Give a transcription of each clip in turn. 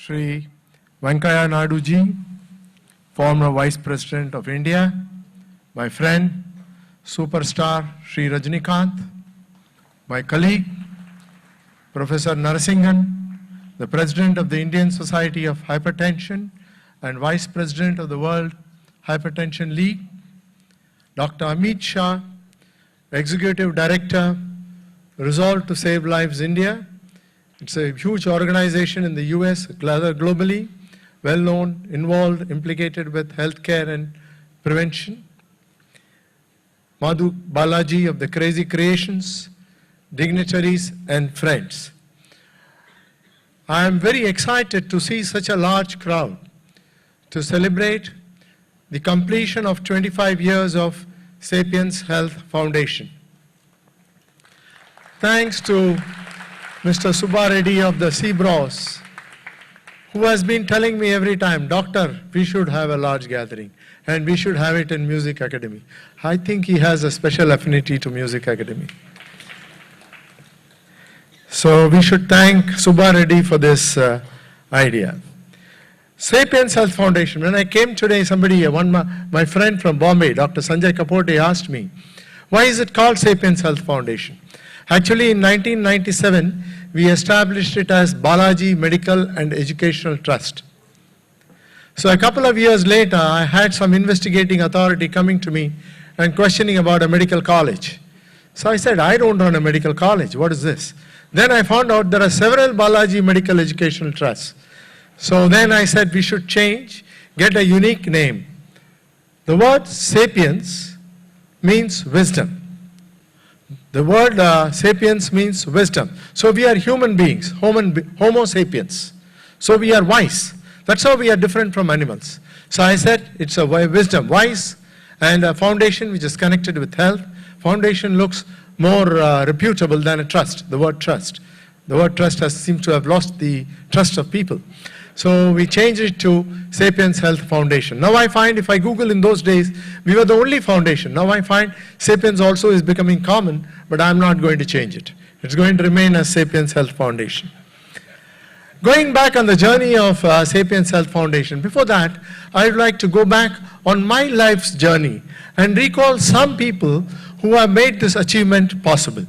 Shri Venkaiah Naidu ji, former Vice President of India, my friend, superstar Shri Rajinikanth, my colleague, Professor Narasingan, the President of the Indian Society of Hypertension and Vice President of the World Hypertension League, Dr. Amit Shah, Executive Director, Resolve to Save Lives India. It's a huge organization in the US, globally, well-known, involved, implicated with healthcare and prevention. Maadhu, Balaji of the Crazy Creations, dignitaries and friends. I am very excited to see such a large crowd to celebrate the completion of 25 years of Sapiens Health Foundation. Thanks to Mr. Subba Reddy of the Seabros, who has been telling me every time, Doctor, we should have a large gathering and we should have it in Music Academy. I think he has a special affinity to Music Academy. So we should thank Subba Reddy for this idea. Sapiens Health Foundation. When I came today, my friend from Bombay, Dr. Sanjay Kapote, asked me, why is it called Sapiens Health Foundation? Actually, in 1997, we established it as Balaji Medical and Educational Trust. So a couple of years later, I had some investigating authority coming to me and questioning about a medical college. So I said, I don't run a medical college. What is this? Then I found out there are several Balaji Medical Educational Trusts. So then I said we should change, get a unique name. The word sapiens means wisdom. The word sapiens means wisdom. So we are human beings, Homo sapiens. So we are wise. That's how we are different from animals. So I said it's a wisdom, wise, and a foundation which is connected with health. Foundation looks more reputable than a trust, the word trust. The word trust seems to have lost the trust of people. So we changed it to Sapiens Health Foundation. Now I find if I Google in those days, we were the only foundation. Now I find Sapiens also is becoming common, but I'm not going to change it. It's going to remain as Sapiens Health Foundation. Going back on the journey of Sapiens Health Foundation, before that, I would like to go back on my life's journey and recall some people who have made this achievement possible.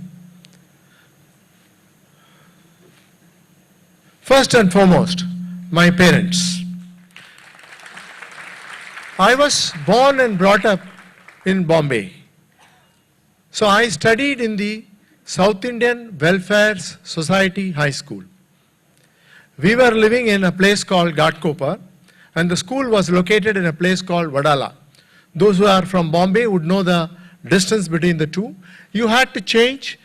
First and foremost, my parents. I was born and brought up in Bombay. So I studied in the South Indian Welfare Society High School. We were living in a place called Ghatkopar, and the school was located in a place called Vadala. Those who are from Bombay would know the distance between the two. You had to change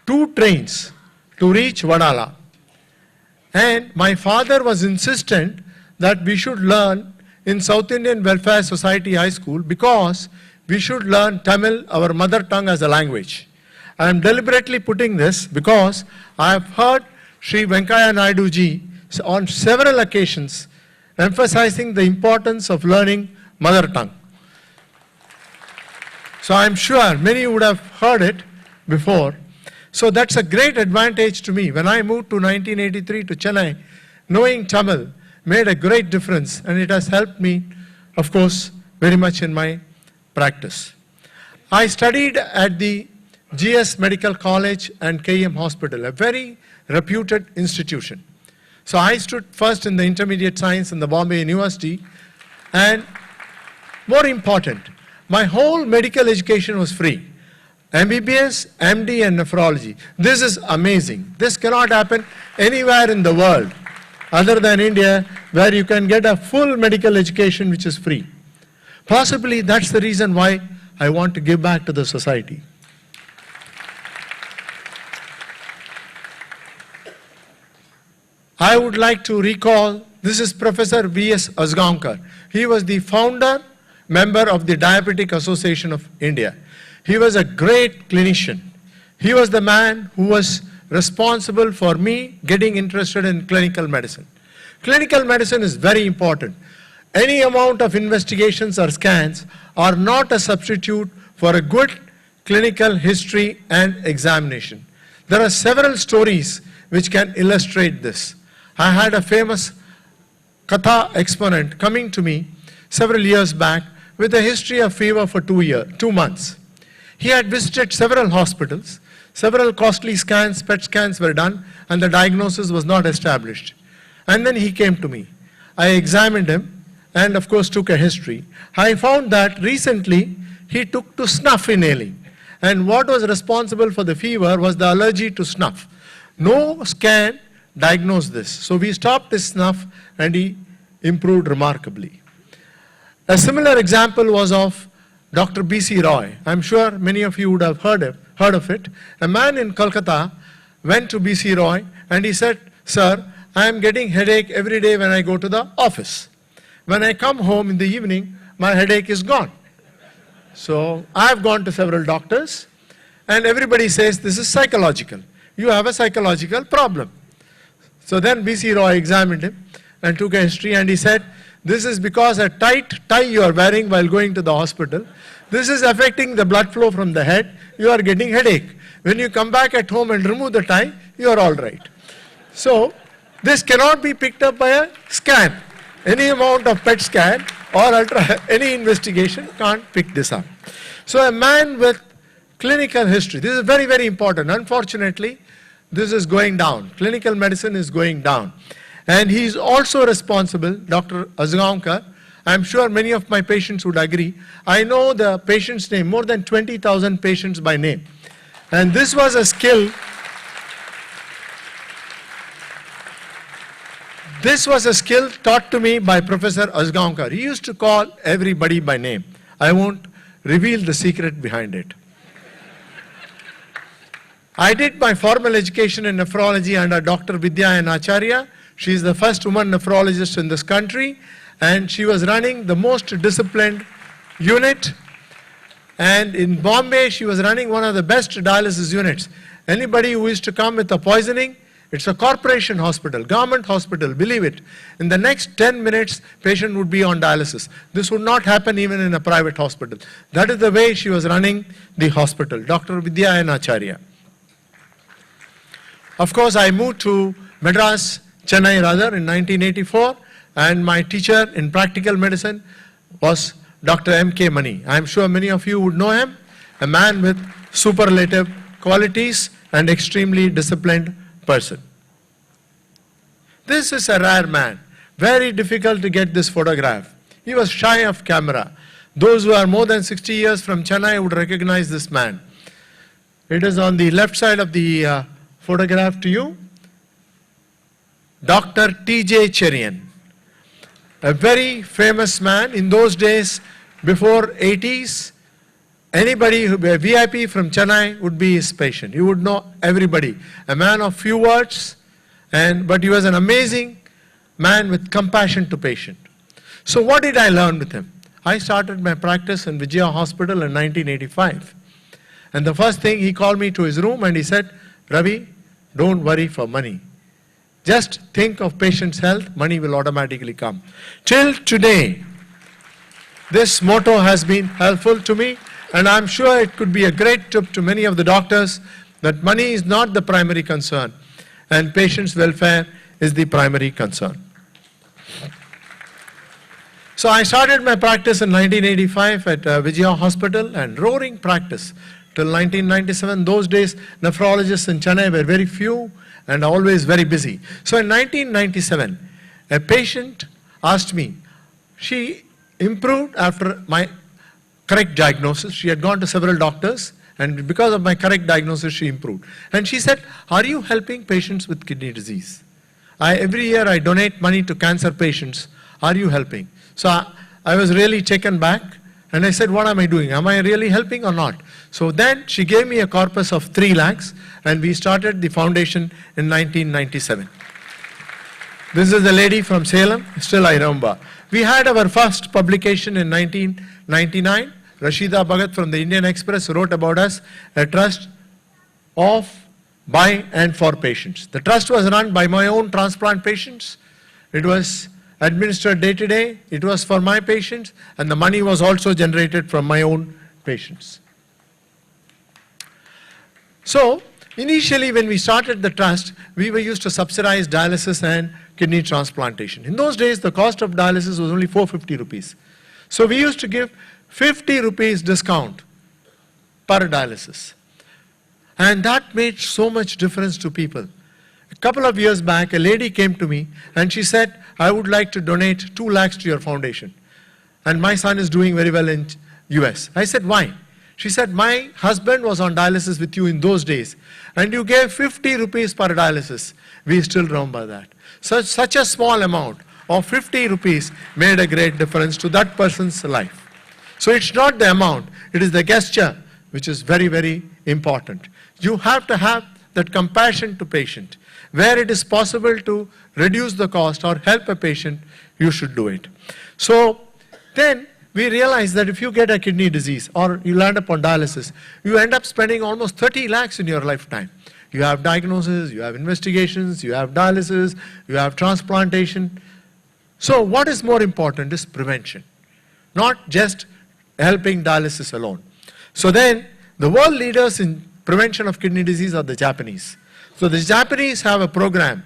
2 trains to reach Vadala. And my father was insistent that we should learn in South Indian Welfare Society High School because we should learn Tamil, our mother tongue, as a language. I am deliberately putting this because I have heard Shri Venkaiah Naidu ji on several occasions emphasizing the importance of learning mother tongue. So I am sure many would have heard it before. So that's a great advantage to me. When I moved to 1983 to Chennai, knowing Tamil made a great difference, and it has helped me, of course, very much in my practice. I studied at the GS Medical College and KM Hospital, a very reputed institution. So I stood first in the intermediate science in the Bombay University, and more important, my whole medical education was free. MBBS, MD and nephrology. This is amazing. This cannot happen anywhere in the world other than India, where you can get a full medical education which is free. Possibly that's the reason why I want to give back to the society. I would like to recall, this is Professor V.S. Asgaonkar. He was the founder, member of the Diabetic Association of India. He was a great clinician. He was the man who was responsible for me getting interested in clinical medicine. Clinical medicine is very important. Any amount of investigations or scans are not a substitute for a good clinical history and examination. There are several stories which can illustrate this. I had a famous Katha exponent coming to me several years back with a history of fever for 2 months. He had visited several hospitals, several costly scans, PET scans were done, and the diagnosis was not established. And then he came to me. I examined him and of course took a history. I found that recently he took to snuff inhaling. And what was responsible for the fever was the allergy to snuff. No scan diagnosed this. So we stopped his snuff and he improved remarkably. A similar example was of Dr. B.C. Roy. I'm sure many of you would have heard of it. A man in Kolkata went to B.C. Roy and he said, "Sir, I am getting headache every day when I go to the office. When I come home in the evening, my headache is gone." So I've gone to several doctors and everybody says this is psychological. You have a psychological problem. So then B.C. Roy examined him and took a history and he said, this is because a tight tie you are wearing while going to the hospital. This is affecting the blood flow from the head. You are getting headache. When you come back at home and remove the tie, you are all right. So this cannot be picked up by a scan. Any amount of PET scan or any investigation can't pick this up. So a man with clinical history, this is very, very important. Unfortunately, this is going down. Clinical medicine is going down. And he is also responsible, Dr. Azgaonkar. I'm sure many of my patients would agree. I know the patient's name, more than 20,000 patients by name. And this was a skill. This was a skill taught to me by Professor Azgaonkar. He used to call everybody by name. I won't reveal the secret behind it. I did my formal education in nephrology under Dr. Vidya Acharya. She is the first woman nephrologist in this country, and she was running the most disciplined unit. And in Bombay, she was running one of the best dialysis units. Anybody who used to come with a poisoning, it's a corporation hospital, government hospital, believe it. In the next 10 minutes, patient would be on dialysis. This would not happen even in a private hospital. That is the way she was running the hospital, Dr. Vidya Acharya. Of course, I moved to Madras, Chennai rather, in 1984, and my teacher in practical medicine was Dr. M.K. Mani. I'm sure many of you would know him, a man with superlative qualities and extremely disciplined person. This is a rare man. Very difficult to get this photograph. He was shy of camera. Those who are more than 60 years from Chennai would recognize this man. It is on the left side of the photograph to you. Dr. T.J. Cherian, a very famous man. In those days, before 80s, anybody who be a VIP from Chennai would be his patient. You would know everybody. A man of few words, but he was an amazing man with compassion to patient. So what did I learn with him? I started my practice in Vijaya Hospital in 1985. And the first thing, he called me to his room and he said, "Ravi, don't worry for money. Just think of patient's health, money will automatically come." Till today, this motto has been helpful to me, and I'm sure it could be a great tip to many of the doctors that money is not the primary concern and patient's welfare is the primary concern. So I started my practice in 1985 at Vijaya Hospital, and roaring practice till 1997. Those days, nephrologists in Chennai were very few and always very busy. So in 1997, a patient asked me, she improved after my correct diagnosis. She had gone to several doctors, and because of my correct diagnosis, she improved. And she said, "Are you helping patients with kidney disease? Every year I donate money to cancer patients. Are you helping?" So I was really taken back, and I said, "What am I doing? Am I really helping or not?" So then she gave me a corpus of 3 lakhs, and we started the foundation in 1997. This is the lady from Salem, still I remember. We had our first publication in 1999. Rashida Bhagat from the Indian Express wrote about us, a trust of, by and for patients. The trust was run by my own transplant patients. It was administered day to day. It was for my patients, and the money was also generated from my own patients. So initially when we started the trust, we were used to subsidize dialysis and kidney transplantation. In those days, the cost of dialysis was only 450 rupees. So we used to give 50 rupees discount per dialysis. And that made so much difference to people. A couple of years back, a lady came to me and she said, I would like to donate 2 lakhs to your foundation. And my son is doing very well in US. I said, why? She said, my husband was on dialysis with you in those days, and you gave 50 rupees per dialysis. We still remember that. Such a small amount of 50 rupees made a great difference to that person's life. So it's not the amount, it is the gesture which is very, very important. You have to have that compassion to patient. Where it is possible to reduce the cost or help a patient, you should do it. So then we realize that if you get a kidney disease or you land up on dialysis, you end up spending almost 30 lakhs in your lifetime. You have diagnosis, you have investigations, you have dialysis, you have transplantation. So what is more important is prevention, not just helping dialysis alone. So then the world leaders in prevention of kidney disease are the Japanese. So the Japanese have a program.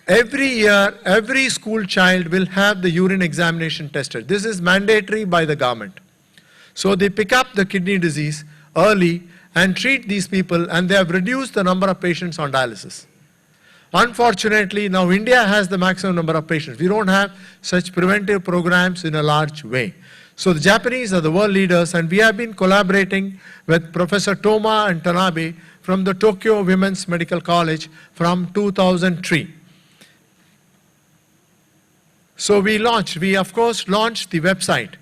Every year, every school child will have the urine examination tested. This is mandatory by the government. So they pick up the kidney disease early and treat these people, and they have reduced the number of patients on dialysis. Unfortunately, now India has the maximum number of patients. We don't have such preventive programs in a large way. So the Japanese are the world leaders, and we have been collaborating with Professor Toma and Tanabe from the Tokyo Women's Medical College from 2003. So we of course launched the website,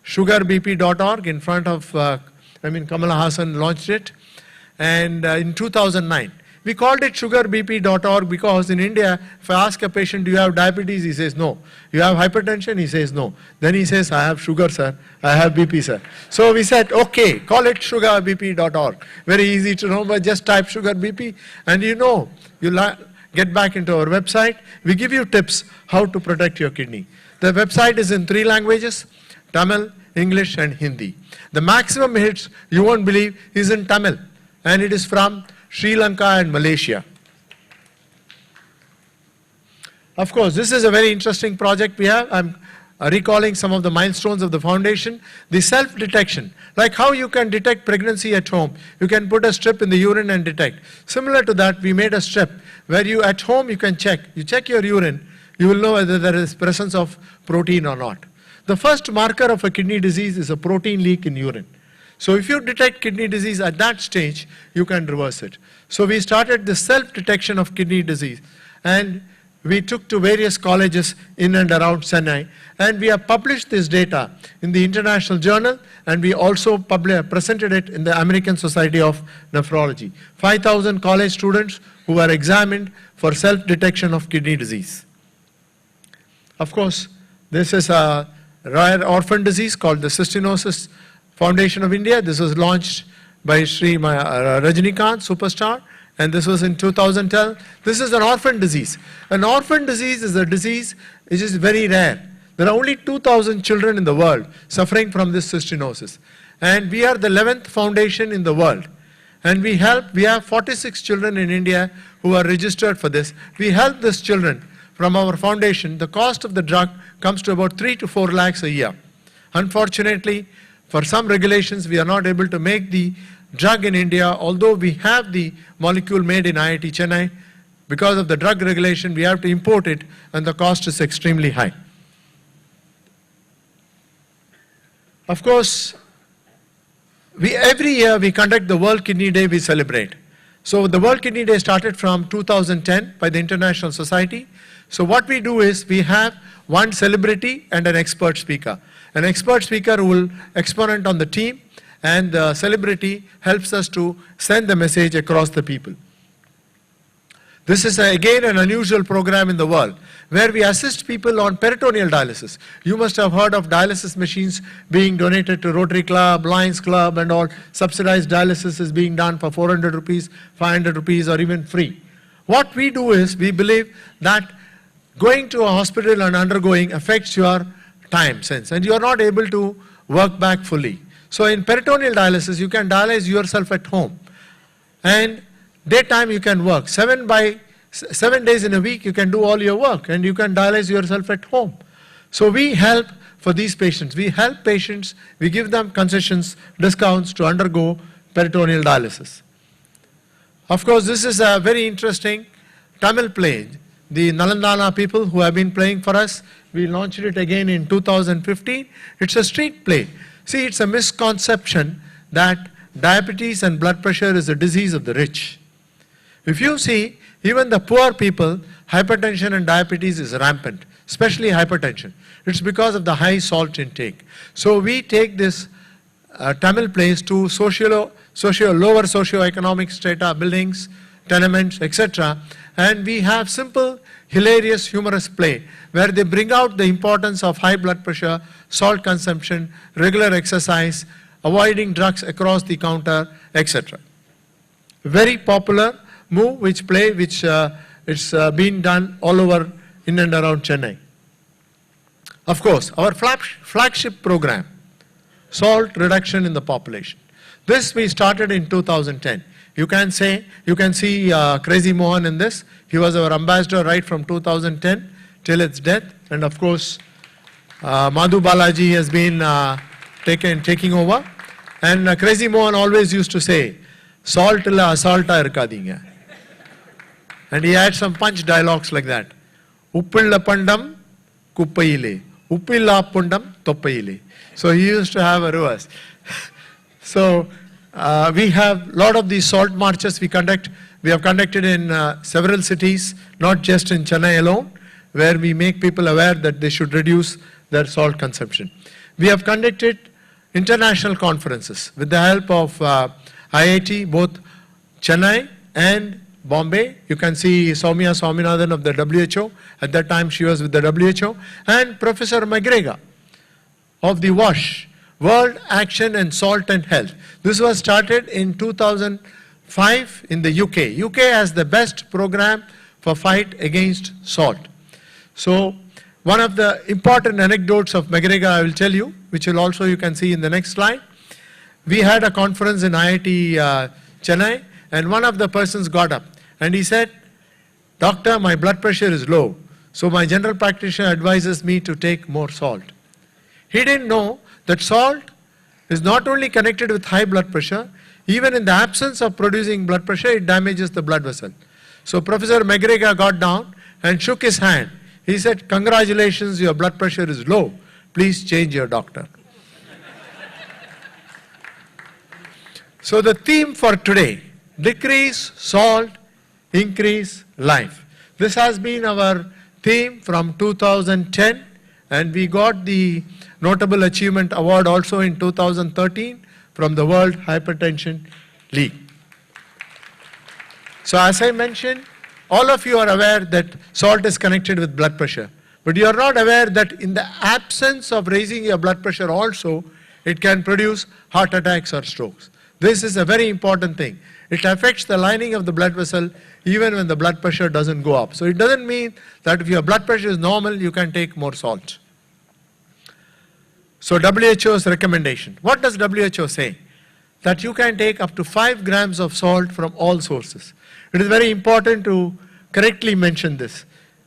sugarbp.org, in front of, Kamala Hassan launched it, and in 2009. We called it sugarbp.org because in India, if I ask a patient, do you have diabetes? He says no. You have hypertension? He says no. Then he says, I have sugar, sir. I have BP, sir. So we said, okay, call it sugarbp.org. Very easy to remember, just type sugarbp, and you get back into our website. We give you tips how to protect your kidney. The website is in 3 languages, Tamil, English, and Hindi. The maximum hits, you won't believe, is in Tamil, and it is from Sri Lanka and Malaysia. Of course, this is a very interesting project we have. I'm recalling some of the milestones of the foundation. The self-detection, like how you can detect pregnancy at home. You can put a strip in the urine and detect. Similar to that, we made a strip where you at home you can check. You check your urine, you will know whether there is presence of protein or not. The first marker of a kidney disease is a protein leak in urine. So if you detect kidney disease at that stage, you can reverse it. So we started the self-detection of kidney disease, and we took to various colleges in and around Chennai, and we have published this data in the International Journal, and we also presented it in the American Society of Nephrology. 5,000 college students who were examined for self-detection of kidney disease. Of course, this is a rare orphan disease called the cystinosis Foundation of India. This was launched by Shri Rajinikanth, superstar, and this was in 2010. This is an orphan disease. An orphan disease is a disease which is very rare. There are only 2,000 children in the world suffering from this cystinosis. And we are the 11th foundation in the world. And we have 46 children in India who are registered for this. We help these children from our foundation. The cost of the drug comes to about 3 to 4 lakhs a year. Unfortunately, for some regulations, we are not able to make the drug in India, although we have the molecule made in IIT Chennai. Because of the drug regulation, we have to import it, and the cost is extremely high. Of course, every year we conduct the World Kidney Day, we celebrate. So the World Kidney Day started from 2010 by the International Society. So what we do is we have one celebrity and an expert speaker. An expert speaker will exponent on the team, and the celebrity helps us to send the message across the people. This is again an unusual program in the world where we assist people on peritoneal dialysis. You must have heard of dialysis machines being donated to Rotary Club, Lions Club, and all. Subsidized dialysis is being done for 400 rupees, 500 rupees, or even free. What we do is we believe that going to a hospital and undergoing affects your time sense, and you are not able to work back fully. So in peritoneal dialysis, you can dialyze yourself at home, and daytime you can work. 7 by 7 days in a week you can do all your work and you can dialyze yourself at home. So we help for these patients. We help patients, we give them concessions, discounts to undergo peritoneal dialysis. Of course, this is a very interesting Tamil play. The Nalandana people who have been playing for us, we launched it again in 2015. It's a street play. See, it's a misconception that diabetes and blood pressure is a disease of the rich. If you see, even the poor people, hypertension and diabetes is rampant, especially hypertension. It's because of the high salt intake. So we take this Tamil place to lower socio-economic strata, buildings, tenements, etc. And we have simple, hilarious, humorous play where they bring out the importance of high blood pressure, salt consumption, regular exercise, avoiding drugs across the counter, etc. Very popular move which it's been done all over in and around Chennai. Of course, our flagship program, salt reduction in the population. This we started in 2010. You can see Crazy Mohan in this. He was our ambassador right from 2010 till its death. And of course, Maadhu Balaji has been taking over. And Crazy Mohan always used to say, salt illa assaulta irukadinga. And he had some punch dialogues like that. Uppilla pandam kuppayile. Uppilla pundam toppayile. So he used to have a reverse. So we have a lot of these salt marches we conduct. We have conducted in several cities, not just in Chennai alone, where we make people aware that they should reduce their salt consumption. We have conducted international conferences with the help of IIT, both Chennai and Bombay. You can see Soumya Swaminathan of the WHO. At that time she was with the WHO. And Professor McGregor of the WASH, World Action and Salt and Health. This was started in 2005 in the UK. UK has the best program for fight against salt. So one of the important anecdotes of McGregor I will tell you, which will also you can see in the next slide. We had a conference in IIT Chennai, and one of the persons got up and he said, "Doctor, my blood pressure is low, so my general practitioner advises me to take more salt." He didn't know that salt is not only connected with high blood pressure, even in the absence of producing blood pressure, it damages the blood vessel. So Professor McGregor got down and shook his hand. He said, "Congratulations, your blood pressure is low. Please change your doctor." So the theme for today, decrease salt, increase life. This has been our theme from 2010, and we got the Notable Achievement Award also in 2013 from the World Hypertension League. So as I mentioned, all of you are aware that salt is connected with blood pressure. But you are not aware that in the absence of raising your blood pressure also, it can produce heart attacks or strokes. This is a very important thing. It affects the lining of the blood vessel even when the blood pressure doesn't go up. So it doesn't mean that if your blood pressure is normal, you can take more salt. So WHO's recommendation. What does WHO say? That you can take up to 5 grams of salt from all sources. It is very important to correctly mention this.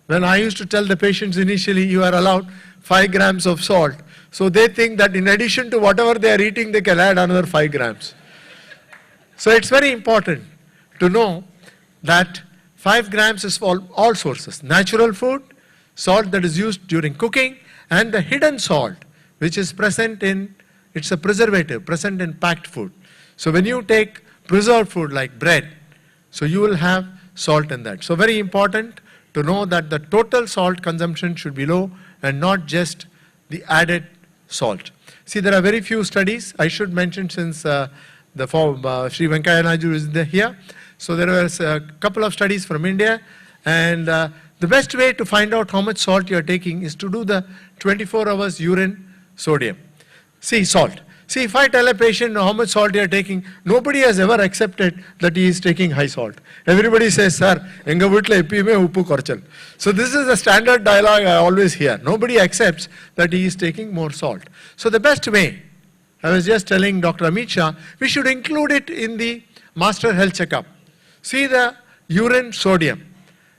When I used to tell the patients initially, you are allowed 5 grams of salt. So they think that in addition to whatever they are eating, they can add another 5 grams. So it's very important to know that 5 grams is for all sources. Natural food, salt that is used during cooking, and the hidden salt, which is present in, it's a preservative, present in packed food. So when you take preserved food like bread, so you will have salt in that. So very important to know that the total salt consumption should be low and not just the added salt. See, there are very few studies. I should mention since Shri Venkaiah Naidu is here. So there was a couple of studies from India, and the best way to find out how much salt you are taking is to do the 24 hours urine sodium. See, salt. See, if I tell a patient how much salt you are taking, nobody has ever accepted that he is taking high salt. Everybody says, "Sir, enga veetla eppiyume uppu korachal." So this is a standard dialogue I always hear. Nobody accepts that he is taking more salt. So the best way, I was just telling Dr. Amit Shah, we should include it in the master health checkup. See the urine sodium.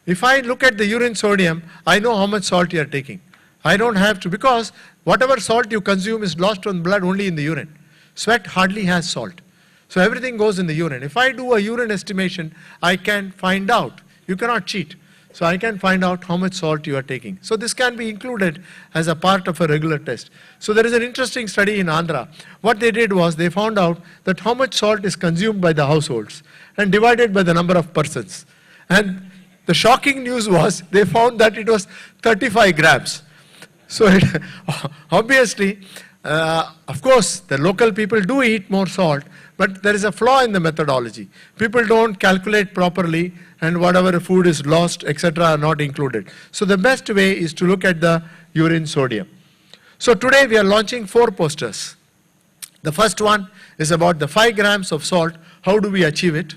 If I look at the urine sodium, I know how much salt you are taking. I don't have to, because whatever salt you consume is lost from blood only in the urine. Sweat hardly has salt. So everything goes in the urine. If I do a urine estimation, I can find out. You cannot cheat. So I can find out how much salt you are taking. So this can be included as a part of a regular test. So there is an interesting study in Andhra. What they did was they found out that how much salt is consumed by the households and divided by the number of persons. And the shocking news was they found that it was 35 grams. So obviously, of course, the local people do eat more salt, but there is a flaw in the methodology. People don't calculate properly, and whatever food is lost, etc., are not included. So the best way is to look at the urine sodium. So today we are launching 4 posters. The first one is about the 5 grams of salt. How do we achieve it?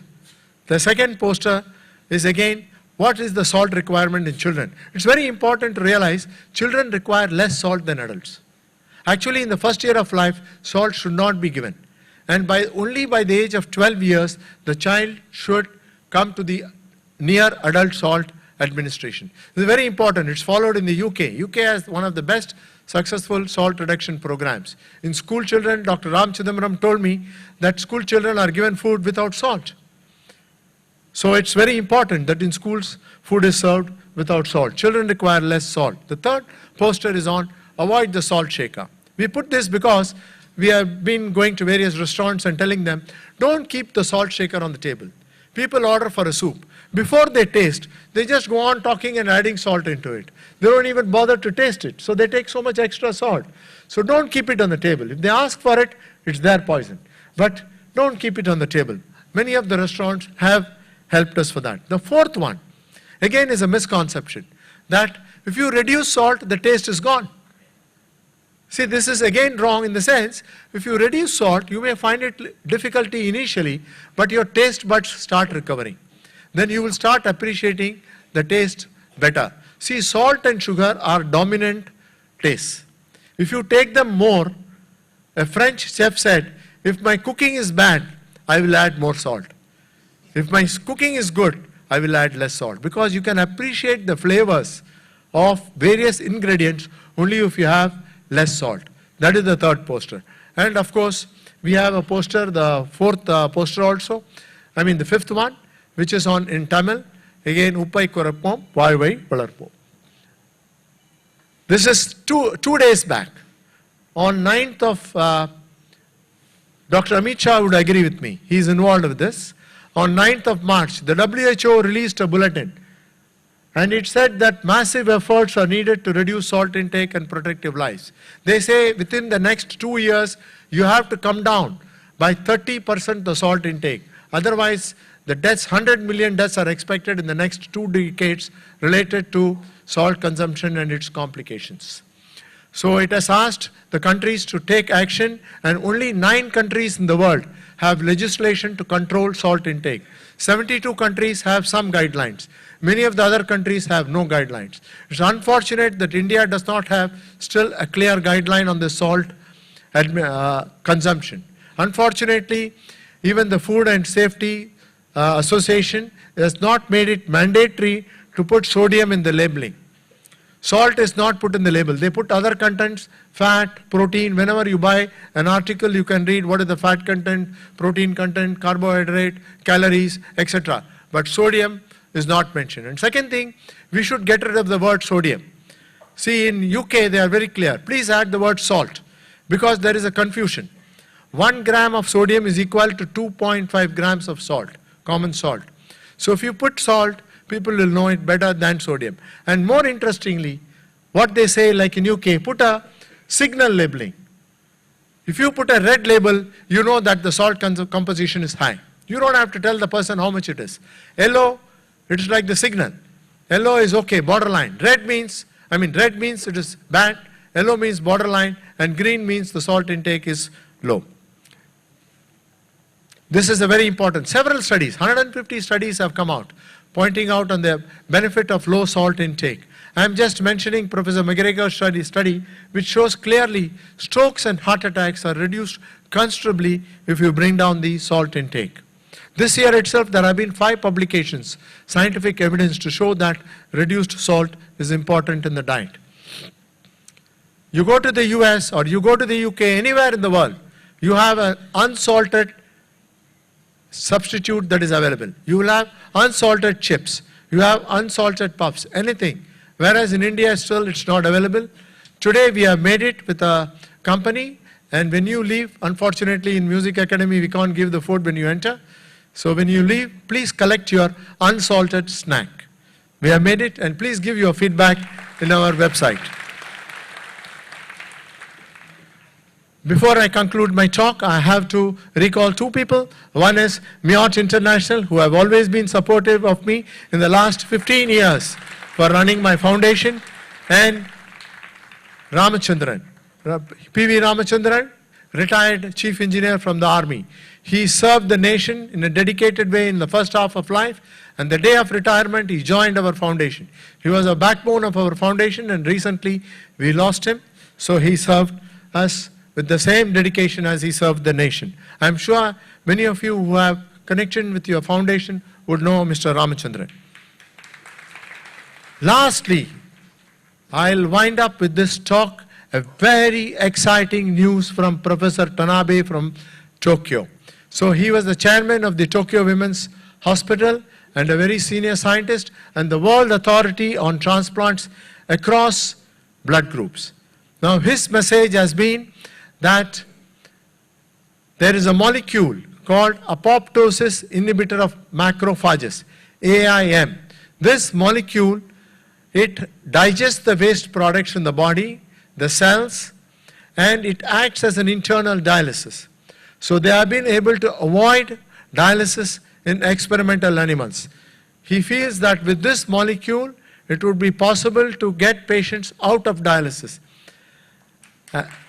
The second poster is again, what is the salt requirement in children? It's very important to realize children require less salt than adults. Actually, in the first year of life, salt should not be given. And only by the age of 12 years, the child should come to the near adult salt administration. This is very important. It's followed in the UK. UK has one of the best successful salt reduction programs. In school children, Dr. Ram Chidambaram told me that school children are given food without salt. So it's very important that in schools, food is served without salt. Children require less salt. The third poster is on avoid the salt shaker. We put this because we have been going to various restaurants and telling them, don't keep the salt shaker on the table. People order for a soup. Before they taste, they just go on talking and adding salt into it. They don't even bother to taste it. So they take so much extra salt. So don't keep it on the table. If they ask for it, it's their poison. But don't keep it on the table. Many of the restaurants have helped us for that. The fourth one, again, is a misconception that if you reduce salt, the taste is gone. See, this is again wrong in the sense, if you reduce salt, you may find it difficulty initially, but your taste buds start recovering. Then you will start appreciating the taste better. See, salt and sugar are dominant tastes. If you take them more, a French chef said, if my cooking is bad, I will add more salt. If my cooking is good, I will add less salt, because you can appreciate the flavors of various ingredients only if you have less salt. That is the third poster. And of course, we have a poster, the fourth poster also, the fifth one, which is on in Tamil. Again, Uppai Kurappom, Vai Vai Valarpom. This is two days back. On 9th of, Dr. Amit Shah would agree with me. He is involved with this. On 9th of March, the WHO released a bulletin, and it said that massive efforts are needed to reduce salt intake and protective lives. They say within the next 2 years, you have to come down by 30% the salt intake. Otherwise, the deaths, 100 million deaths are expected in the next 2 decades related to salt consumption and its complications. So it has asked the countries to take action, and only 9 countries in the world have legislation to control salt intake. 72 countries have some guidelines. Many of the other countries have no guidelines. It's unfortunate that India does not have still a clear guideline on the salt consumption. Unfortunately, even the Food and Safety Association has not made it mandatory to put sodium in the labeling. Salt is not put in the label. They put other contents, fat, protein. Whenever you buy an article, you can read what is the fat content, protein content, carbohydrate, calories, etc. But sodium is not mentioned. And second thing, we should get rid of the word sodium. See, in UK, they are very clear. Please add the word salt, because there is a confusion. 1 gram of sodium is equal to 2.5 grams of salt, common salt. So if you put salt, people will know it better than sodium. And more interestingly, what they say, like in UK, put a signal labeling. If you put a red label, you know that the salt composition is high. You don't have to tell the person how much it is. Yellow, it's like the signal. Yellow is okay, borderline. Red means it is bad. Yellow means borderline, and green means the salt intake is low. This is a very important. Several studies, 150 studies have come out, pointing out on the benefit of low salt intake. I am just mentioning Professor McGregor's study, which shows clearly strokes and heart attacks are reduced considerably if you bring down the salt intake. This year itself, there have been 5 publications, scientific evidence to show that reduced salt is important in the diet. You go to the US or you go to the UK, anywhere in the world, you have an unsalted substitute that is available. You will have unsalted chips, you have unsalted puffs, anything. Whereas in India still it's not available. Today we have made it with a company, and when you leave, unfortunately in Music Academy we can't give the food when you enter. So when you leave, please collect your unsalted snack. We have made it, and please give your feedback in our website. Before I conclude my talk, I have to recall 2 people. One is Miyot International, who have always been supportive of me in the last 15 years for running my foundation, and Ramachandran, P.V. Ramachandran, retired chief engineer from the army. He served the nation in a dedicated way in the first half of life, and the day of retirement he joined our foundation. He was a backbone of our foundation, and recently we lost him, so he served us with the same dedication as he served the nation. I'm sure many of you who have connection with your foundation would know Mr. Ramachandran. Lastly, I'll wind up with this talk, a very exciting news from Professor Tanabe from Tokyo. So he was the chairman of the Tokyo Women's Hospital and a very senior scientist and the world authority on transplants across blood groups. Now his message has been that there is a molecule called apoptosis inhibitor of macrophages, AIM. This molecule, it digests the waste products from the body, the cells, and it acts as an internal dialysis. So they have been able to avoid dialysis in experimental animals. He feels that with this molecule, it would be possible to get patients out of dialysis.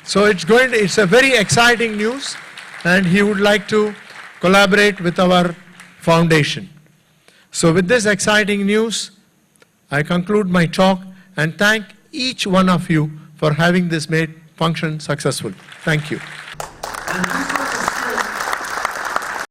So it's a very exciting news, and he would like to collaborate with our foundation. So with this exciting news, I conclude my talk and thank each one of you for having this function successful. Thank you.